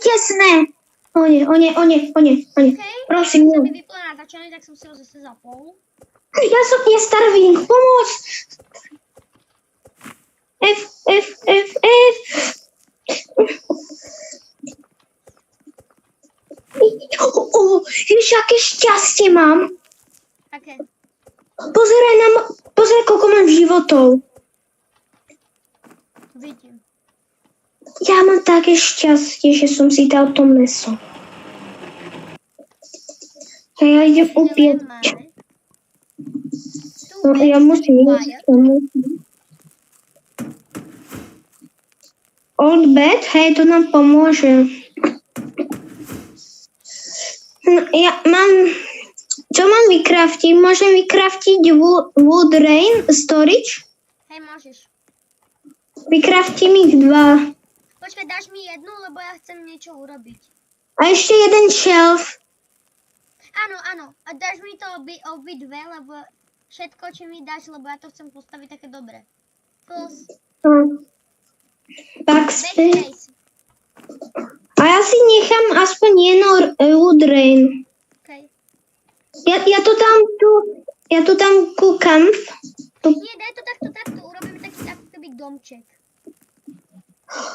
tesné. O nie. Prosím, Sa mi nie. vyplo natáčanie, tak som si ho zase zapol. Ja som starving, pomoc. F. Vieš, aké šťastie mám. Aké? Pozeraj, koľko mám životov. Vidím. Ja mám také šťastie, že som si dal to mäso. A ja idem upieť. No, ja musím ísť. Old bed, hej, to nám pomôže. No, ja mám... Čo mám vykraftiť? Môžem vykraftiť wood rain storage? Hej, môžeš. Vykraftím ich 2. Počkaj, dáš mi jednu, lebo ja chcem niečo urobiť. A ešte jeden shelf. Áno. A dáš mi to obi dve, lebo všetko, čo mi dáš, lebo ja to chcem postaviť také dobre. Plus. Backspace. A ja si nechám aspoň jedno wood rain. Okay. Ja to tam kúkam. Nie, daj to takto. Urobíme taký ako keby domček.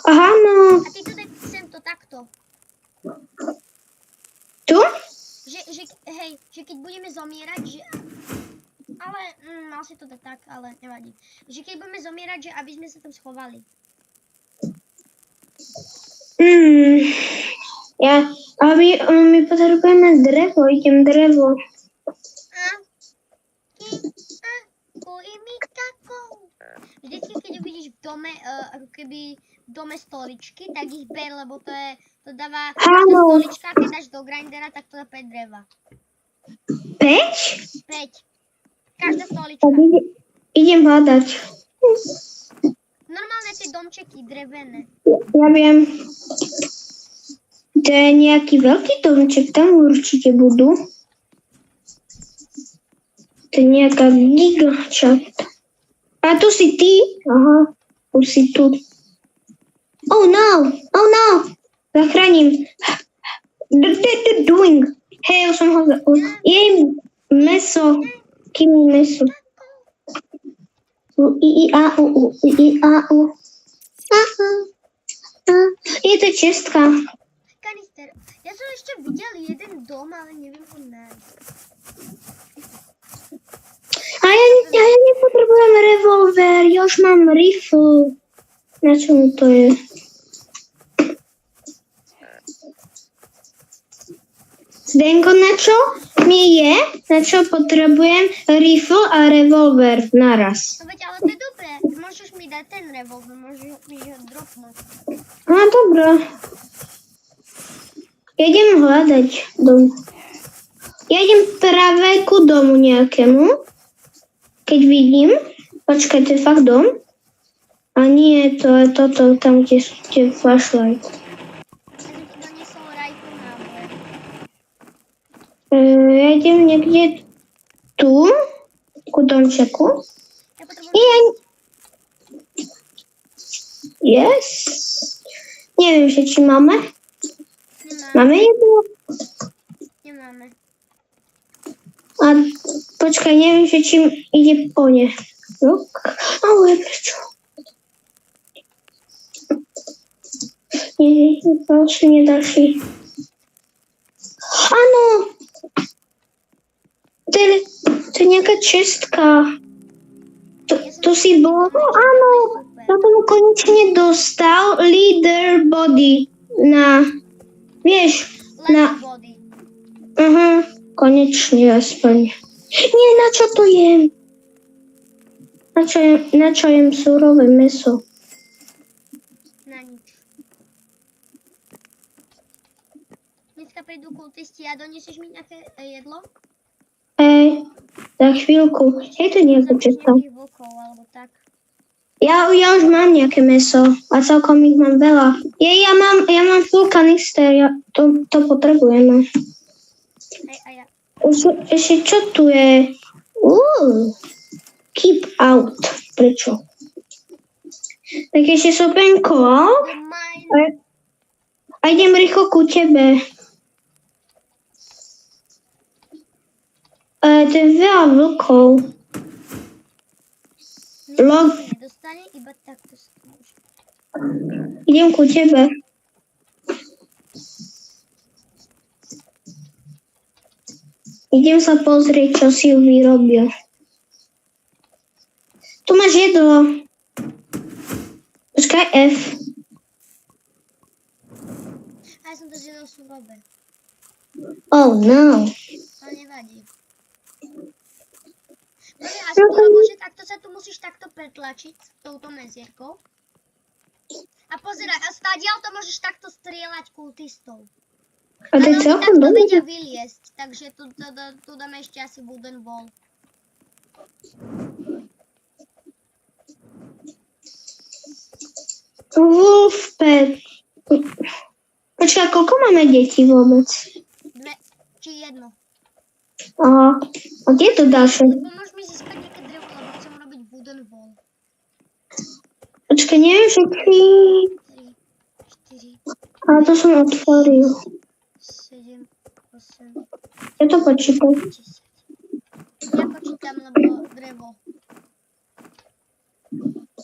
Aha, no. A ty to daj sem to takto. Tu? Že keď budeme zomierať, že... Ale, mal si to dať tak, ale nevadí. Že keď budeme zomierať, že aby sme sa tam schovali. My potrebujeme drevo, idem drevo. Vždycky, keď uvidíš v dome, ako keby v dome stoličky, tak ich ber, lebo to dáva každá stolička, keď dáš do grindera, tak to dá 5 dreva. 5? 5. Každá stolička. Idem hľadať. Normálne tie domčeky, drevené. Ja viem. To je nejaký veľký domček, tam určite budú. To je nejaká gigačat. A tu si ty? Aha, už si tu. Oh no! Zachránim. Doing. Hej, už som ho... Jem meso. Kým je meso? Je to čestka. Kanister. Ja som ešte videl jeden dom, ale neviem ho nájsť. A ja nepotrebujem revolver, ja už mám rifle. Na čom to je? Zdenko, na čo mi je? Na čo potrebujem rifle a revolver naraz? No veď, ale to je dobré. Môžeš mi dať ten revolver, môžeš mi ho dropnúť. No dobré. Ja idem hľadať dom. Ja idem práve ku domu nejakému. Keď vidím, počkaj, to je fakt dom? A nie, to je toto, tam, kde sú tie flashlight. Ja idem niekde tu, ku domčeku. Yes. Neviem, že či máme. Máme jedno? Nemáme. A počkaj, neviem, že či ide po ne. Ale prečo? Nie, ďalší. Áno! To je nejaká čestka. To si bol? Áno! Ja som konečne dostal leader body na... Vieš, na... Aha, konečne aspoň. Nie, na čo to jem? Na čo jem surové mäso? Na nič. Dneska prídu kultisti a donesieš mi nejaké jedlo? Hej, za chvíľku. Je to nejaká čestka. Ja už mám nejaké mäso a celkom ich mám veľa. Ja mám full kanister, to potrebujeme. Hej, a ja. Ešte čo tu je? Keep out. Prečo? Tak ešte sopenko. A idem rýchlo ku tebe. To je veľa vlkov. Nedostane, iba takto sa to môže. Idem ku tebe. Idem sa pozrieť, čo si ju vyrobil. Tu máš jedlo. Počkaj, F. A ja som to zjedol surobe. Oh, no. Ale nevadí. Pozri, a spôsobu, že takto sa tu musíš takto pretlačiť s touto mezierkou. A pozeraj, a stadiaľ to môžeš takto strieľať kultistov. A to je Ale oni celkom takto dobré. vedia vyliesť, takže tu dáme ešte asi wooden wall. Wolfpack. Počkaj, koľko máme detí vôbec? 2 či 1. Aha. A kde je to ďalšie? Pomôž mi získať nejaké drevo, lebo chcem robiť wooden wall. Počkaj, neviem, že či... 3, 4, Ale to som otvoril. 7, 8, Ja to počítam. 10. Ja počítam, lebo drevo.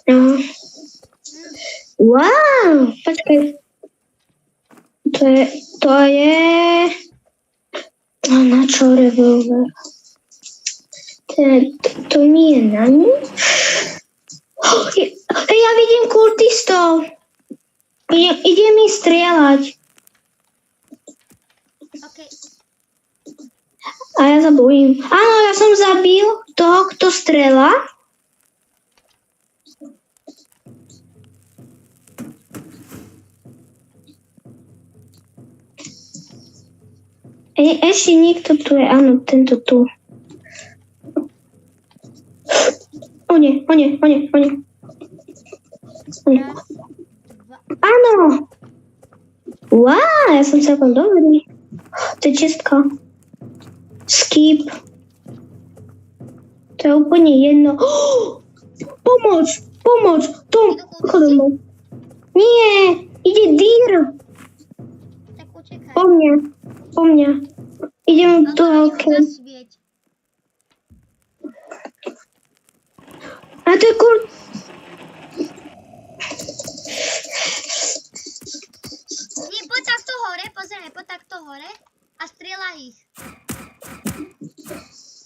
Aha. Wow, počkaj. To je... A na čo revolver? To nie je na nič. Ja vidím kultistov. Ide mi strieľať. OK, A ja sa bojím. Áno, ja som zabil toho, kto strieľa. Ešte niekto tu je, áno, tento tu. O nie. raz, dva. Áno. Wow, ja som celkom dobrý. To je čistka. Skip. To je úplne jedno. Pomoc. Tom. Chodom. Nie, ide dír. Tak utekaj. Po mňa. Idem No do to helky. zasvieť. A to je Nie, poď takto hore, pozeraj, poď takto hore a strieľaj ich.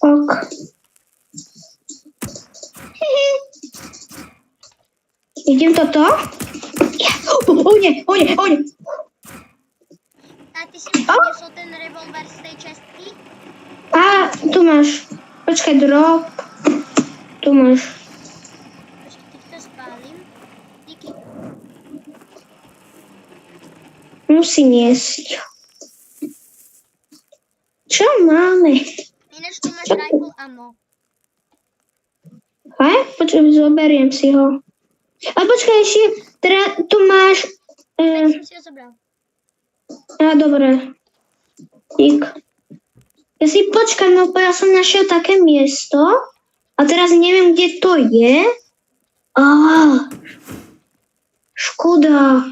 Ok. Idem toto? O nie. A ty si mi priniesol ten revolver z tej čestky? A, tu máš. Počkaj, drop. Tu máš. Počkej, teď to spálim. Díky. Musí niesť. Čo máme? Ináč tu máš rifle ammo. Hej, počkaj, zoberiem si ho. A počkaj, ešte, teda tu máš... Tak som si ho zobral. Á, dobre. Dík. Ja si počkaj, no ja som našiel také miesto a teraz neviem, kde to je. Á, škoda.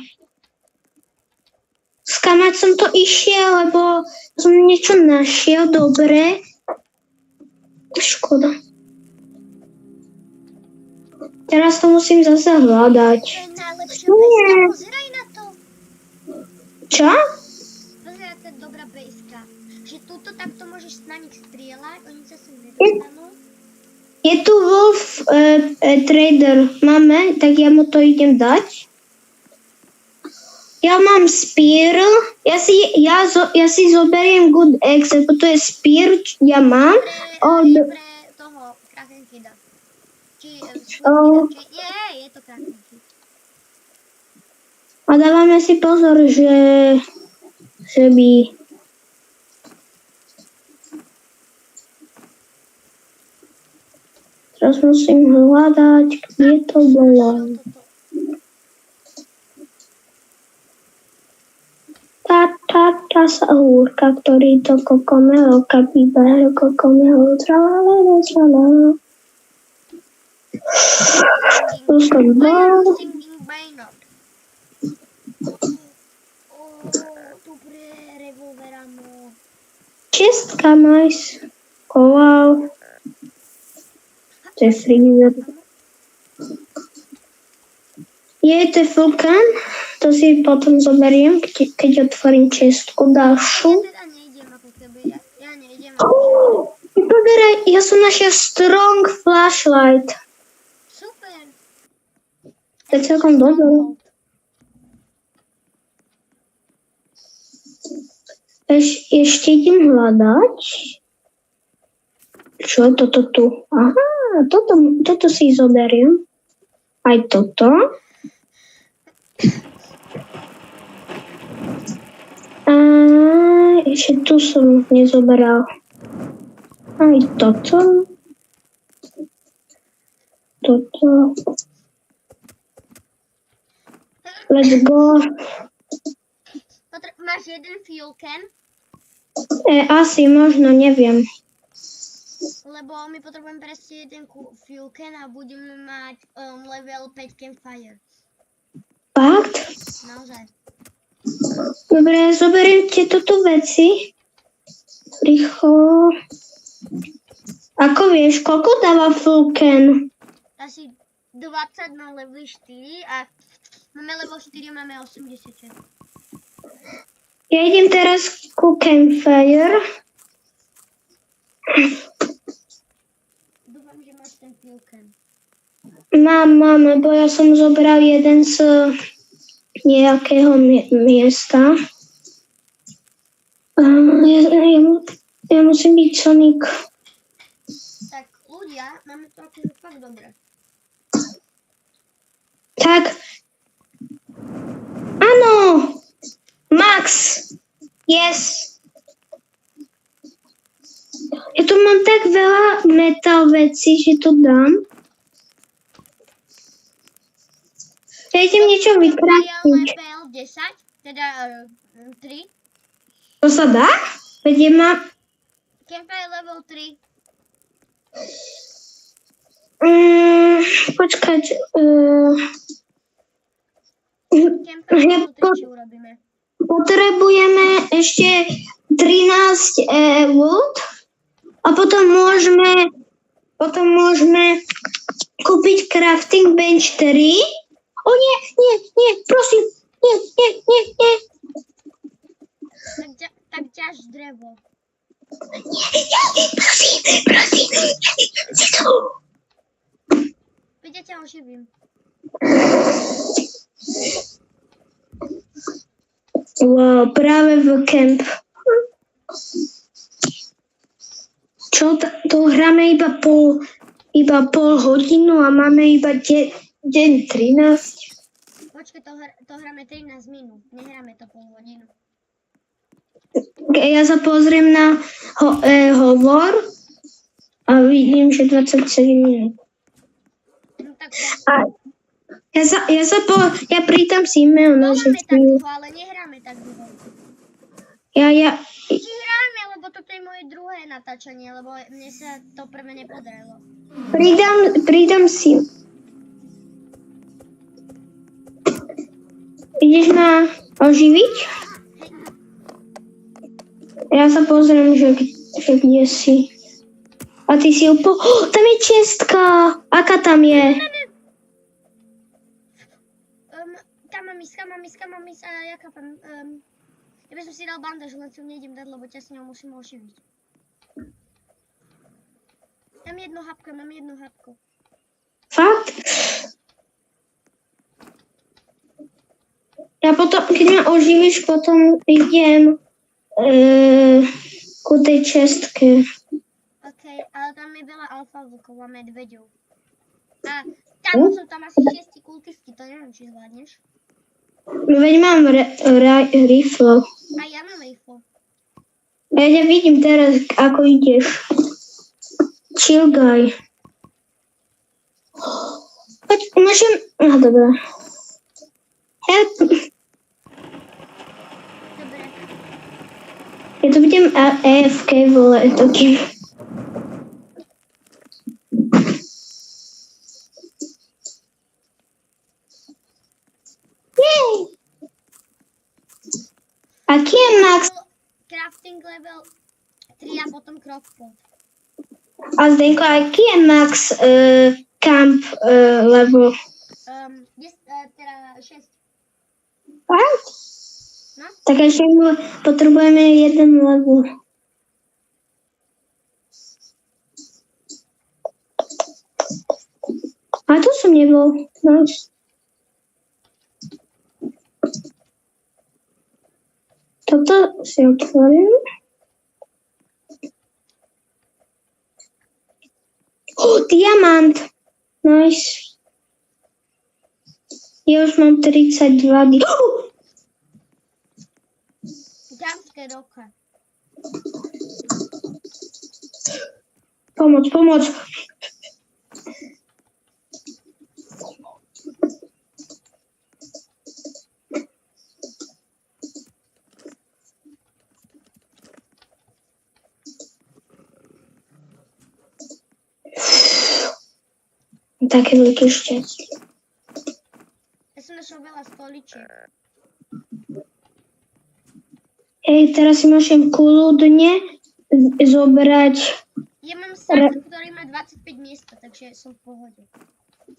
Skamať som to išiel, lebo som niečo našiel, dobre. Škoda. Teraz to musím zase hľadať. To je najlepšia bejska, pozeraj na to. Čo? Pozeraj, to je dobrá bejska. Že túto takto môžeš na nich strieľať, oni sa sem nedostanú. Je tu Wolf Trader. Máme, tak ja mu to idem dať. Ja mám spear. Ja si zoberiem good eggs, lebo to je spear, ja mám. Pre toho Krakenkida. Či nie, je to Krakenkid. A dávame si pozor, že by... Teraz musím hľadať, kde to bolo. Tá sahúrka, ktorý to kokomelo, kapibáro, kokomelo, tralala, tralala. Tu som bol. Singing Baynard. čistka, nice. Oh, wow. To je freezer. Je to vulkán, to si potom zoberiem, keď otvorím čistku Ja ďalšiu. teda nejdem ako keby, ja nejdem ako keby. Poberaj, ja som našiel strong flashlight. Super. To je celkom dobré. Ešte idem hľadať. Čo je toto tu? Aha, toto si zoberiem. Aj toto. A ešte tu som nezoberal. Aj toto. Toto. Let's go. Máš jeden fuel can? Asi, možno, neviem. Lebo my potrebujeme presne jeden fuel can a budeme mať level 5 campfire. Fakt? Naozaj. Dobre, zoberiem tieto tu veci. Rýchlo. Ako vieš, koľko dáva full can? Asi 20 na level 4 a máme level 4, máme 86. Ja idem teraz ku campfire. Dúfam, že máš ten fuel can. Mám, lebo ja som zobral jeden z nejakého miesta. Ja musím byť Sonic. Tak ľudia, máme to akože fakt dobre. Tak. Áno. Max. Yes. Ja tu mám tak veľa metal vecí, že to dám. Ja idem niečo Je vykratiť. level 10, teda 3. To sa dá? Veď má... Campfire level 3. Počkať. Campfire level 3 či urobíme. Potrebujeme ešte 13 wood a potom môžeme kúpiť crafting bench 3. O nie, prosím, nie. Tak ťaž drevo. Prosím. Veď ja ťa oživím. Wow, práve v camp. Čo, to hráme iba pol hodinu a máme iba deň 13. Počkej, to hráme 13 minút. Nehráme to pol hodinu. Ja sa pozriem na hovor a vidím, že 27 minút. No tak Ja pridám si e-mail na voláme tak dlho, ale nehráme tak dlho. Či hráme, lebo toto je moje druhé natáčanie, lebo mne sa to prvé nepodarilo. Pridám si. Ideš ma oživiť? Ja sa pozriem, že kde si. A ty si tam je čestka. Aká tam je? Tam mám ísť, ja chápem. Ja by som si dal bandáž, len si ju nejdem dať, lebo ťa s ňou musím oživiť. Mám jedno hapko. Fakt? Ja potom, keď ma oživíš, potom idem ku tej čestke. OK, ale tam je veľa alfa vlkov a medveďov. A tam sú tam asi 6 kultistky, to neviem, či zvládneš. Veď mám rifle. A ja mám rifle. Ja ťa vidím teraz, ako ideš. Chill guy. Poď, môžem... Dobre. Help. Dobre. Ja to budem AFK, vole, taký. Jej! Aký je max? Crafting level 3 a potom crockpot. A Zdenko, aký je max camp level? Teda 6. Fakt? No. Tak ešte potrebujeme jeden level. A tu som nebol. Nice. Toto si otvorím. Diamant. Nice. Ja už mám 32 Dámske roka. Pomoc. Také veľké šťastie. Ja som našel veľa stoličiek. Hej, teraz si môžem kľudne zobrať. Ja mám sak, ktorý má 25 miesta, takže som v pohode.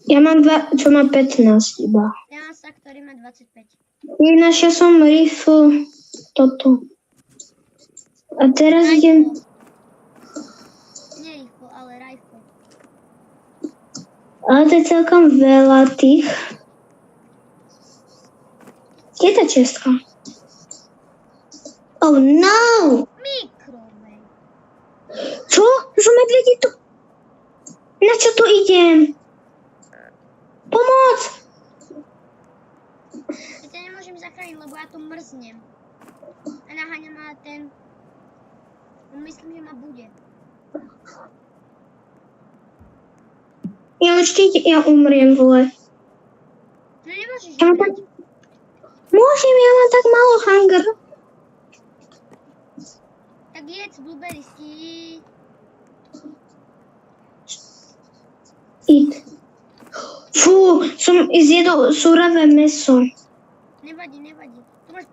Ja mám čo má 15 iba. Ja mám sak, ktorý má 25. Našiel som rifle toto. A teraz idem. Nie rifle, ale rifle. Ale to je celkom veľa tých. Kde je tá čestka? Oh no! Mikrovej. Čo? Sú medvedi tu? Na čo tu idem? Pomoc! Ja ťa nemôžem zachrániť, lebo ja tu mrznem. A naháňa ma ten... Myslím, že ma bude. Ja umriem, vole. No nemôžeš Ja mám umrieť. Môžem, ja mám tak málo hunger. Tak jedz blueberrysky. Fú, som zjedol súravé mäso. Nevadí. Tu máš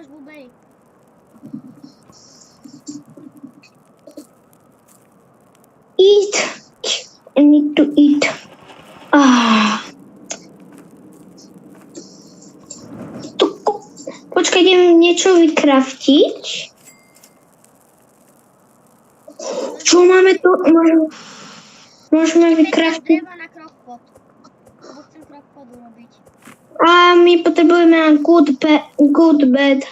blueberry. Eat. I need to eat. Počkaj, idem niečo vykraftiť. Čo máme tu? Môžeme vykraftiť. Treba na crockpot. Lebo chcem crockpot urobiť. A my potrebujeme good bed.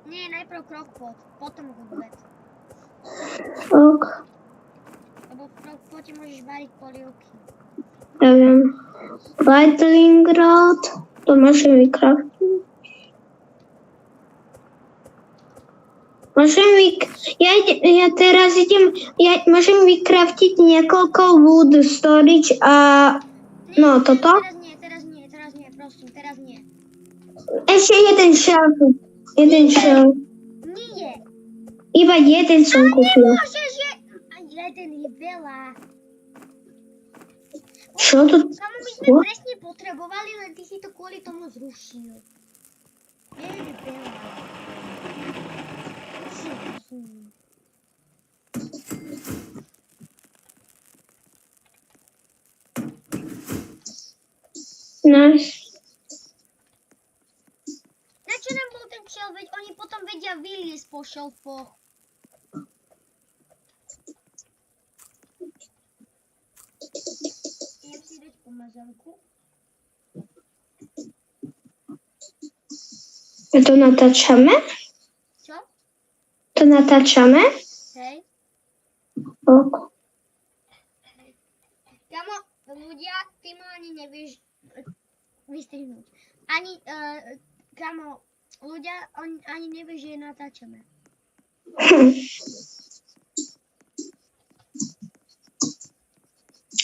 Nie, najprv crockpot, potom good bed. Ok, Lebo v crockpote môžeš variť polievky. ja viem. Lightning rod. To môžem vykraftiť. Ja teraz môžem vykraftiť niekoľko wood storage a toto. Teraz nie, prosím, teraz nie. Ešte jeden shelf. Nie. Iba jeden som kúpil. Nemôžeš, že... A jeden je veľa. Čo to? Kamo, my sme presne potrebovali, len ty si to kvôli tomu zrušil. Je veľa. Nice. Na čo nám bol ten šelf? Veď oni potom vedia vyliesť po šelfoch. Idem si dať pomazanku. A to natáčame? Čo? To natáčame? Hej. Ok. Kamo, ľudia, ty ma ani nevieš vystrihnúť. Ani, kamo, ľudia, ani nevieš, že natáčame.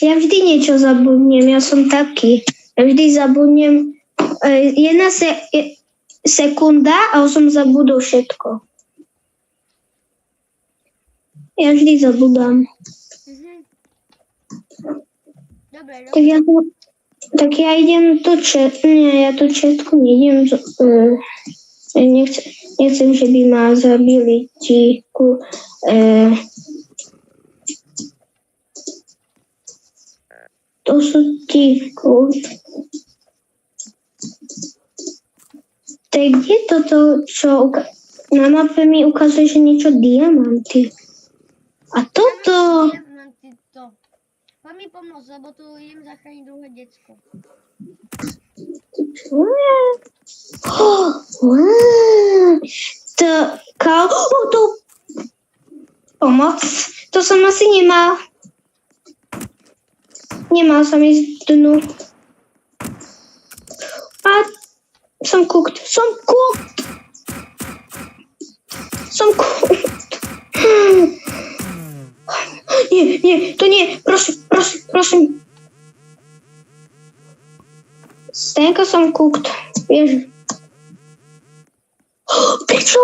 Ja vždy niečo zabudnem, ja som taký. Ja vždy zabudnem jedna sekunda a už som zabudol všetko. Ja vždy zabudám. Dobre. Tak ja idem tú četku, nie, ja tú četku nejdem Nechcem, že by ma zabili to sú ti To je kde toto, čo na mape mi ukazuje, že niečo diamanty. A toto... Diamanty to. Poď mi pomôcť, lebo tu idem zachrániť druhé decko. To pomoc. To som asi nemal. Nemal som ísť dnu. A som cooked. Nie, to nie. Prosím. Stenka som cooked. Vieš. Prečo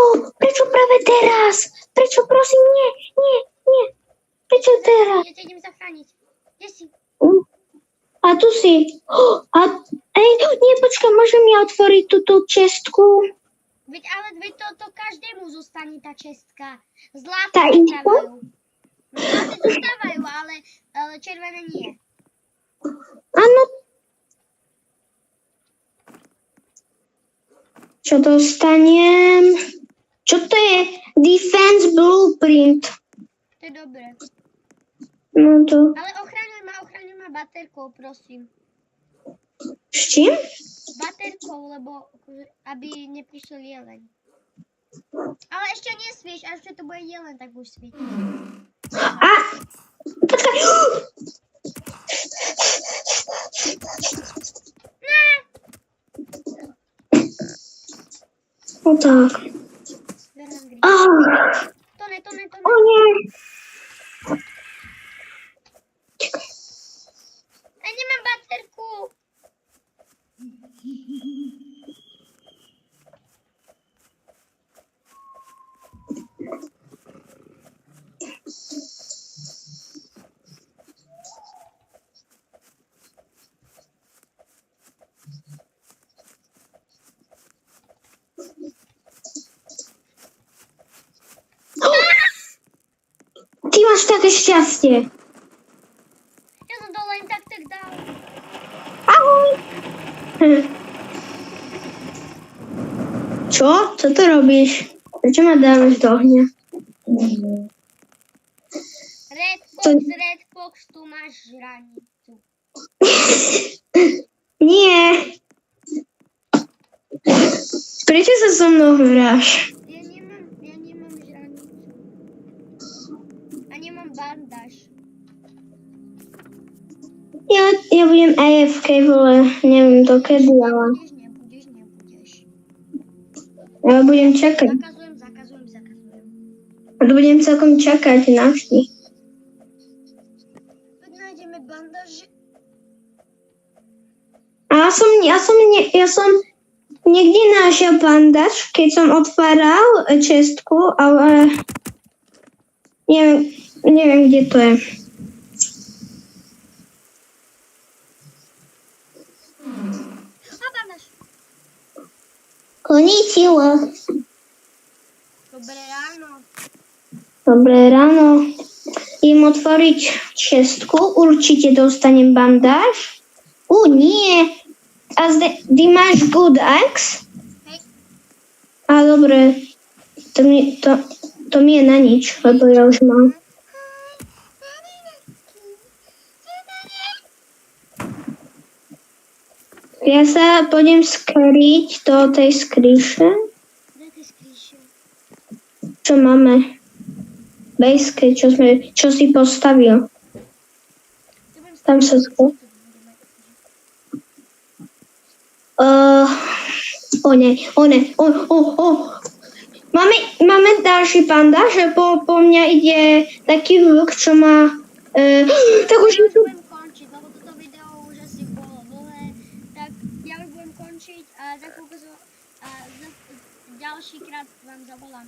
práve teraz? Prečo, prosím, nie. Prečo teraz? Ja ťa idem zachrániť. Kde si? A tu si. Nie, počkaj, môžem mi otvoriť túto čestku? Veď to každému zostane tá čestka. Zlaté Tá zostávajú. Zlaté zostávajú, ale červené nie. Áno. Čo dostanem? Čo to je? Defense blueprint. To je dobré. No to... Ale ochraňuj ma baterkou, prosím. S čím? Baterkou, lebo aby neprišiel jeleň. Ale ešte nesvieš, až to bude jeleň, tak už svieti. Počkaj. No tak. To ne. O nie. Čakaj. Ja nemám baterku. Ty máš také šťastie. Ja som to len tak dal. Ahoj. Čo? Čo to robíš? Prečo ma dávaš do ohňa? Red Fox, tu máš žranicu. Nie. Prečo sa so mnou hráš? Ja nemám žranicu. A nemám bandáž. Ja budem AFK, vole, neviem dokedy, ale... Nebudeš. Ja budem čakať. Zakazujem. A budem celkom čakať navždy. Poď nájdeme bandáž. A ja som niekde našiel bandáž, keď som otváral čestku, ale neviem, kde to je. A bandáž. Konnichiwa. Dobré ráno. Idem otvoriť čestku, určite dostanem bandáž. Nie. A ty máš good axe? Hej. A dobre, to mi je na nič, lebo ja už mám. Ja sa pôjdem skryť do tej skríše. Čo máme? Bejské, čo si postavil. Tam sa skryť. Máme ďalší panda, že po mňa ide taký vlk, čo má... tak už Ja budem končiť, lebo toto video už asi bolo dlhé, tak ja už budem končiť a ďalšíkrát vám zavolám.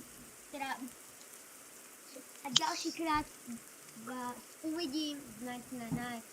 A ďalšíkrát vás uvidím v Night.